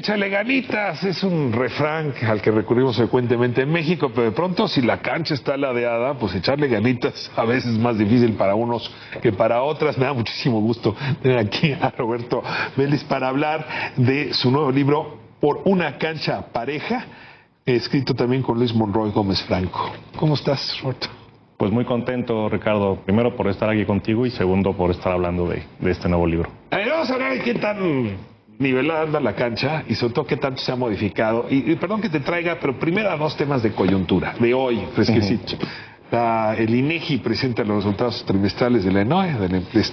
échale ganitas, es un refrán al que recurrimos frecuentemente en México, pero de pronto si la cancha está ladeada, pues echarle ganitas a veces es más difícil para unos que para otras. Me da muchísimo gusto tener aquí a Roberto Vélez para hablar de su nuevo libro, Por una cancha pareja, escrito también con Luis Monroy Gómez Franco. ¿Cómo estás, Roberto? Pues muy contento, Ricardo, primero por estar aquí contigo y segundo por estar hablando de este nuevo libro. A ver, vamos a hablar de qué tan nivelada anda la cancha y sobre todo qué tanto se ha modificado. Y perdón que te traiga, pero primero a dos temas de coyuntura, de hoy, fresquecito. El INEGI presenta los resultados trimestrales de la ENOE,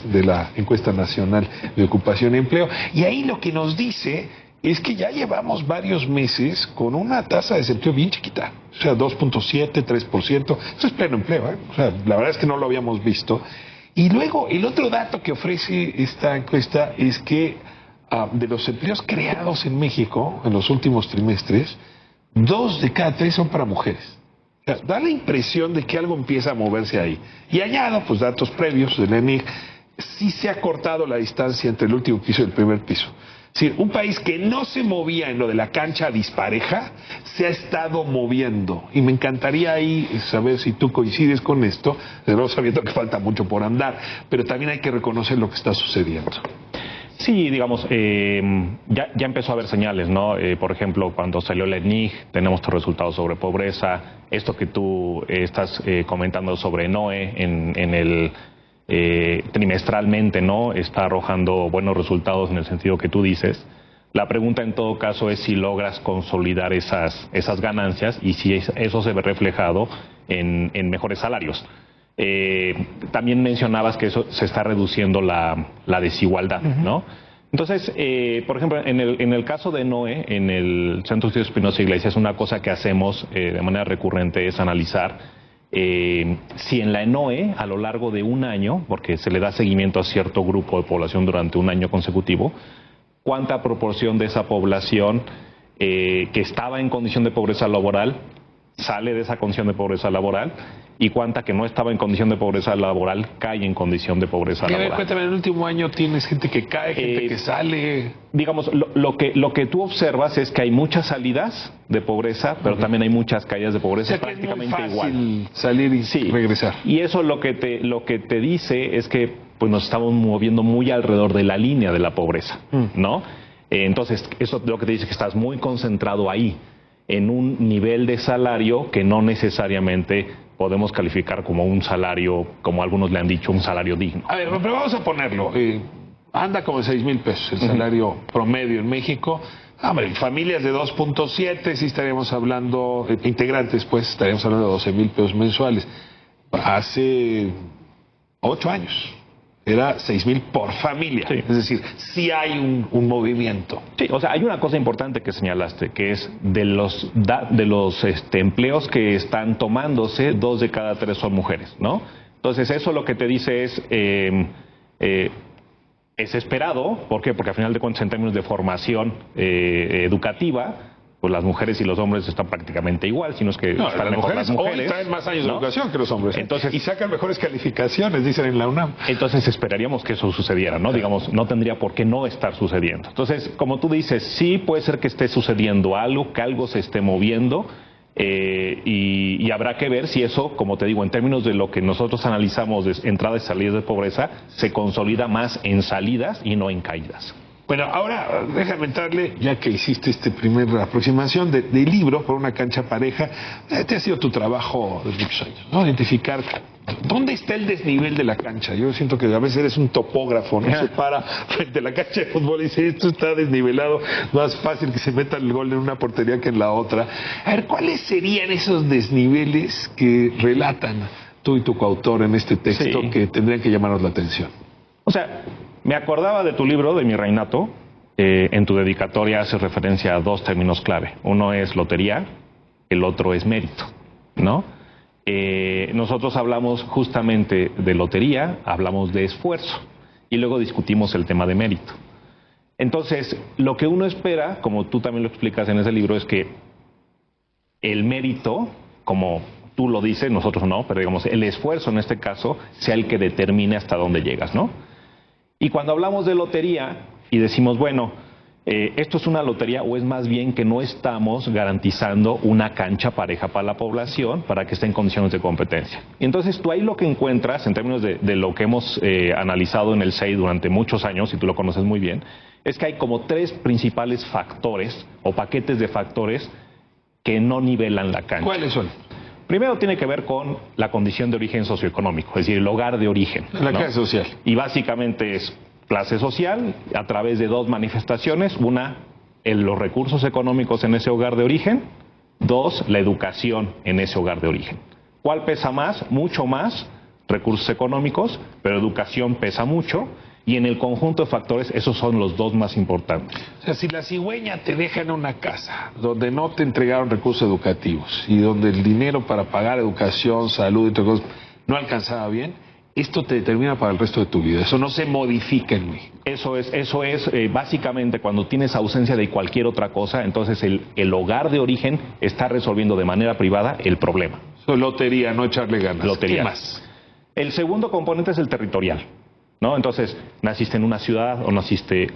de la Encuesta Nacional de Ocupación y Empleo, y ahí lo que nos dice es que ya llevamos varios meses con una tasa de desempleo bien chiquita, o sea, 2.7, 3%, eso es pleno empleo, ¿eh? O sea, la verdad es que no lo habíamos visto. Y luego, el otro dato que ofrece esta encuesta es que de los empleos creados en México en los últimos trimestres, 2 de cada 3 son para mujeres. O sea, da la impresión de que algo empieza a moverse ahí. Y añado, pues, datos previos del ENIC, sí se ha cortado la distancia entre el último piso y el primer piso. Es decir, un país que no se movía en lo de la cancha dispareja, se ha estado moviendo. Y me encantaría ahí saber si tú coincides con esto, de nuevo sabiendo que falta mucho por andar, pero también hay que reconocer lo que está sucediendo. Sí, digamos, ya empezó a haber señales, ¿no? Por ejemplo, cuando salió el ENIC, tenemos tus resultados sobre pobreza, esto que tú estás comentando sobre NOE en el... trimestralmente, ¿no? Está arrojando buenos resultados en el sentido que tú dices. La pregunta en todo caso es si logras consolidar esas ganancias y si eso se ve reflejado en mejores salarios. También mencionabas que eso se está reduciendo la desigualdad, ¿no? Entonces, por ejemplo, en el caso de NOE, en el Centro de Estudios Espinosa Iglesias, una cosa que hacemos de manera recurrente es analizar si en la ENOE, a lo largo de un año, porque se le da seguimiento a cierto grupo de población durante un año consecutivo, cuánta proporción de esa población que estaba en condición de pobreza laboral sale de esa condición de pobreza laboral y cuánta que no estaba en condición de pobreza laboral cae en condición de pobreza laboral. Cuéntame, en el último año tienes gente que cae, gente que sale. Digamos, lo que tú observas es que hay muchas salidas de pobreza, pero también hay muchas caídas de pobreza, o sea, prácticamente es muy fácil igual. Salir y regresar. Y eso lo que te dice es que pues nos estamos moviendo muy alrededor de la línea de la pobreza, ¿no? Entonces, eso lo que te dice es que estás muy concentrado ahí, en un nivel de salario que no necesariamente podemos calificar como un salario, como algunos le han dicho, un salario digno. A ver, pero vamos a ponerlo. Anda como 6,000 pesos el salario promedio en México. Hombre, familias de 2.7, sí estaríamos hablando, integrantes, pues, estaríamos hablando de 12,000 pesos mensuales. Hace 8 años era 6,000 por familia. Sí. Es decir, sí hay un movimiento. Sí, o sea, hay una cosa importante que señalaste, que es de los empleos que están tomándose, 2 de cada 3 son mujeres, ¿no? Entonces, eso lo que te dice es esperado. ¿Por qué? Porque al final de cuentas, en términos de formación educativa, pues las mujeres y los hombres están prácticamente igual, sino es que están mejor las mujeres. Hoy traen más años de educación que los hombres. Entonces, y sacan mejores calificaciones, dicen en la UNAM. Entonces esperaríamos que eso sucediera, ¿no? Digamos, no tendría por qué no estar sucediendo. Entonces, como tú dices, sí puede ser que esté sucediendo algo, que algo se esté moviendo, y habrá que ver si eso, como te digo, en términos de lo que nosotros analizamos de entradas y salidas de pobreza, se consolida más en salidas y no en caídas. Bueno, ahora déjame entrarle, ya que hiciste esta primera aproximación del libro Por una cancha pareja. Este ha sido tu trabajo de muchos años, ¿no? Identificar dónde está el desnivel de la cancha. Yo siento que a veces eres un topógrafo, ¿no? Se para frente a la cancha de fútbol y dice, esto está desnivelado, más fácil que se meta el gol en una portería que en la otra. A ver, ¿cuáles serían esos desniveles que relatan tú y tu coautor en este texto que tendrían que llamarnos la atención? O sea, me acordaba de tu libro, de Mi Reinato. En tu dedicatoria haces referencia a 2 términos clave. Uno es lotería, el otro es mérito, ¿no? Nosotros hablamos justamente de lotería, hablamos de esfuerzo y luego discutimos el tema de mérito. Entonces, lo que uno espera, como tú también lo explicas en ese libro, es que el mérito, como tú lo dices, nosotros no, pero digamos, el esfuerzo en este caso sea el que determine hasta dónde llegas, ¿no? Y cuando hablamos de lotería y decimos, bueno, Esto es una lotería, o es más bien que no estamos garantizando una cancha pareja para la población para que esté en condiciones de competencia. Y entonces tú ahí lo que encuentras, en términos de lo que hemos analizado en el SEI durante muchos años, y tú lo conoces muy bien, es que hay como 3 principales factores o paquetes de factores que no nivelan la cancha. ¿Cuáles son? Primero tiene que ver con la condición de origen socioeconómico, es decir, el hogar de origen. La clase social. Y básicamente es clase social a través de 2 manifestaciones. Una, los recursos económicos en ese hogar de origen. 2, la educación en ese hogar de origen. ¿Cuál pesa más? Mucho más recursos económicos, pero educación pesa mucho. Y en el conjunto de factores, esos son los 2 más importantes. O sea, si la cigüeña te deja en una casa donde no te entregaron recursos educativos y donde el dinero para pagar educación, salud y otras cosas no alcanzaba bien, esto te determina para el resto de tu vida. Eso no se modifica en mí. Eso es básicamente cuando tienes ausencia de cualquier otra cosa, entonces el hogar de origen está resolviendo de manera privada el problema. Lotería, no echarle ganas. Lotería. ¿Qué más? El segundo componente es el territorial, ¿no? Entonces, naciste en una ciudad o naciste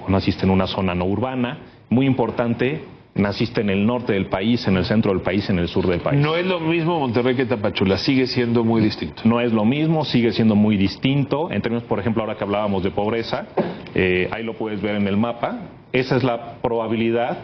en una zona no urbana. Muy importante, naciste en el norte del país, en el centro del país, en el sur del país. No es lo mismo Monterrey que Tapachula, sigue siendo muy distinto. No es lo mismo, sigue siendo muy distinto. En términos, por ejemplo, ahora que hablábamos de pobreza, ahí lo puedes ver en el mapa. Esa es la probabilidad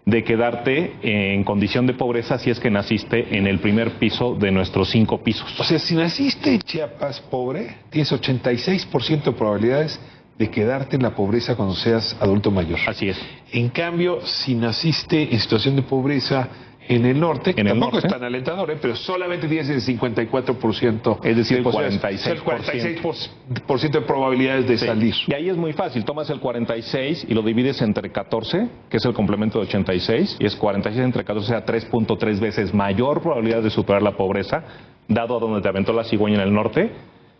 de quedarte en condición de pobreza si es que naciste en el primer piso de nuestros 5 pisos. O sea, si naciste en Chiapas pobre, tienes 86% de probabilidades de quedarte en la pobreza cuando seas adulto mayor. Así es. En cambio, si naciste en situación de pobreza en el norte, que tampoco es tan alentador, pero solamente tienes el 54%. Es decir, el de 46%. El 46% de probabilidades de salir. Y ahí es muy fácil. Tomas el 46 y lo divides entre 14, que es el complemento de 86, y es 46 entre 14, a 3.3 veces mayor probabilidad de superar la pobreza, dado a donde te aventó la cigüeña en el norte,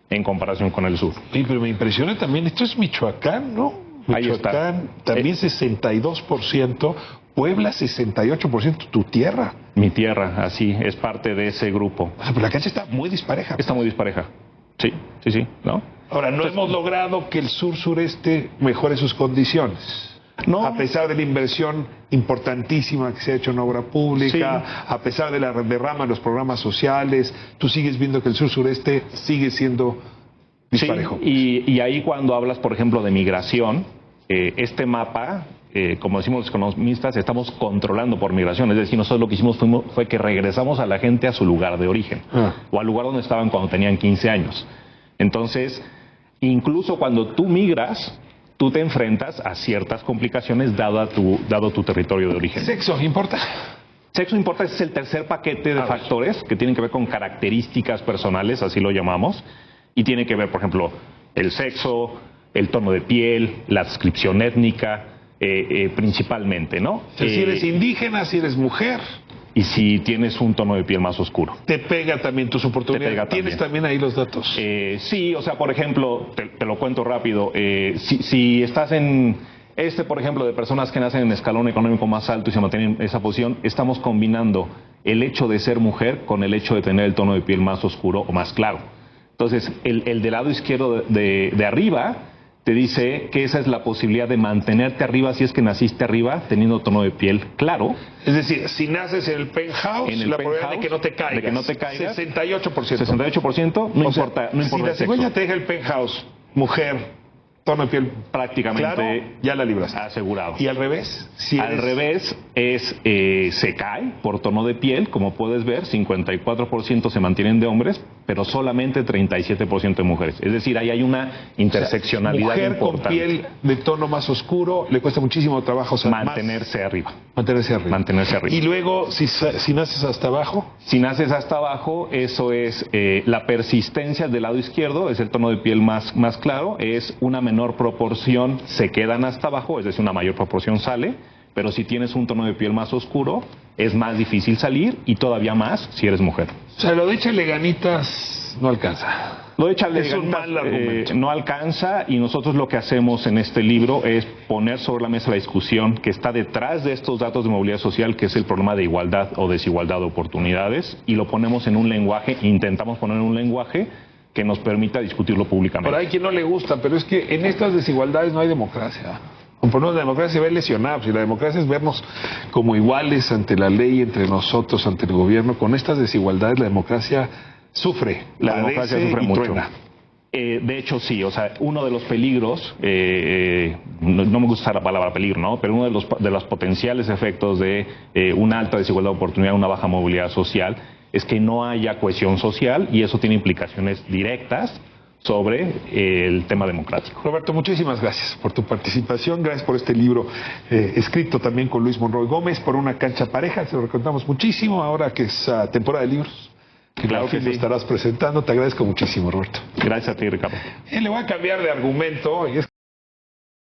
en comparación con el sur. Sí, pero me impresiona también, esto es Michoacán, ¿no? Ahí está. Michoacán, también 62%, Puebla 68%, tu tierra. Mi tierra, así, es parte de ese grupo. O sea, pero la cancha está muy dispareja. Está muy dispareja. Sí, ¿no? Ahora, no hemos logrado que el sur-sureste mejore sus condiciones. No. A pesar de la inversión importantísima que se ha hecho en obra pública, Sí. a pesar de la derrama en los programas sociales, tú sigues viendo que el sur-sureste sigue siendo disparejo. Sí, y ahí cuando hablas, por ejemplo, de migración, este mapa, como decimos los economistas, estamos controlando por migración. Es decir, nosotros lo que hicimos fue que regresamos a la gente a su lugar de origen, o al lugar donde estaban cuando tenían 15 años. Entonces, incluso cuando tú migras, tú te enfrentas a ciertas complicaciones dado tu territorio de origen. ¿Sexo importa? Sexo importa, es el tercer paquete de factores que tienen que ver con características personales, así lo llamamos, y tiene que ver, por ejemplo, el sexo, el tono de piel, la adscripción étnica, principalmente, ¿no? Si eres indígena, si eres mujer. Y si tienes un tono de piel más oscuro. Te pega también tus oportunidades. ¿Tienes también ahí los datos? Sí, o sea, por ejemplo, te lo cuento rápido. Si estás en por ejemplo, de personas que nacen en escalón económico más alto y se mantienen en esa posición, estamos combinando el hecho de ser mujer con el hecho de tener el tono de piel más oscuro o más claro. Entonces, el del lado izquierdo de arriba te dice que esa es la posibilidad de mantenerte arriba si es que naciste arriba teniendo tono de piel claro. Es decir, si naces en el penthouse, la probabilidad de que no te caigas. De que no te caigas. 68%. 68%, no importa el sexo. Si la cigüeña te deja el penthouse, mujer, tono de piel prácticamente claro, ya la libras. Asegurado. ¿Y al revés? Al revés se cae por tono de piel, como puedes ver, 54% se mantienen de hombres, pero solamente 37% de mujeres. Es decir, ahí hay una interseccionalidad mujer importante. Con piel de tono más oscuro, le cuesta muchísimo trabajo mantenerse arriba. Mantenerse arriba. Y luego, si naces hasta abajo. Si naces hasta abajo, eso es la persistencia del lado izquierdo, es el tono de piel más claro, es una menor proporción se quedan hasta abajo, es decir, una mayor proporción sale, pero si tienes un tono de piel más oscuro, es más difícil salir y todavía más si eres mujer. O sea, lo de échale ganitas no alcanza. Lo de échale ganitas es un mal argumento. No alcanza, y nosotros lo que hacemos en este libro es poner sobre la mesa la discusión que está detrás de estos datos de movilidad social, que es el problema de igualdad o desigualdad de oportunidades, y lo ponemos en un lenguaje, intentamos poner en un lenguaje que nos permita discutirlo públicamente. Por ahí quien no le gusta, pero es que en estas desigualdades no hay democracia. componemos la democracia se ve lesionada. Si la democracia es vernos como iguales ante la ley, entre nosotros, ante el gobierno, con estas desigualdades la democracia sufre. La democracia sufre mucho. Truena. De hecho, sí, o sea, uno de los peligros, no me gusta la palabra peligro, ¿no? Pero uno de los potenciales efectos de una alta desigualdad de oportunidad, una baja movilidad social, es que no haya cohesión social y eso tiene implicaciones directas sobre el tema democrático. Roberto, muchísimas gracias por tu participación, gracias por este libro escrito también con Luis Monroy Gómez, por Una cancha pareja, se lo recomendamos muchísimo ahora que es temporada de libros. Claro que sí. Lo estarás presentando. Te agradezco muchísimo, Roberto. Gracias a ti, Ricardo. Le voy a cambiar de argumento.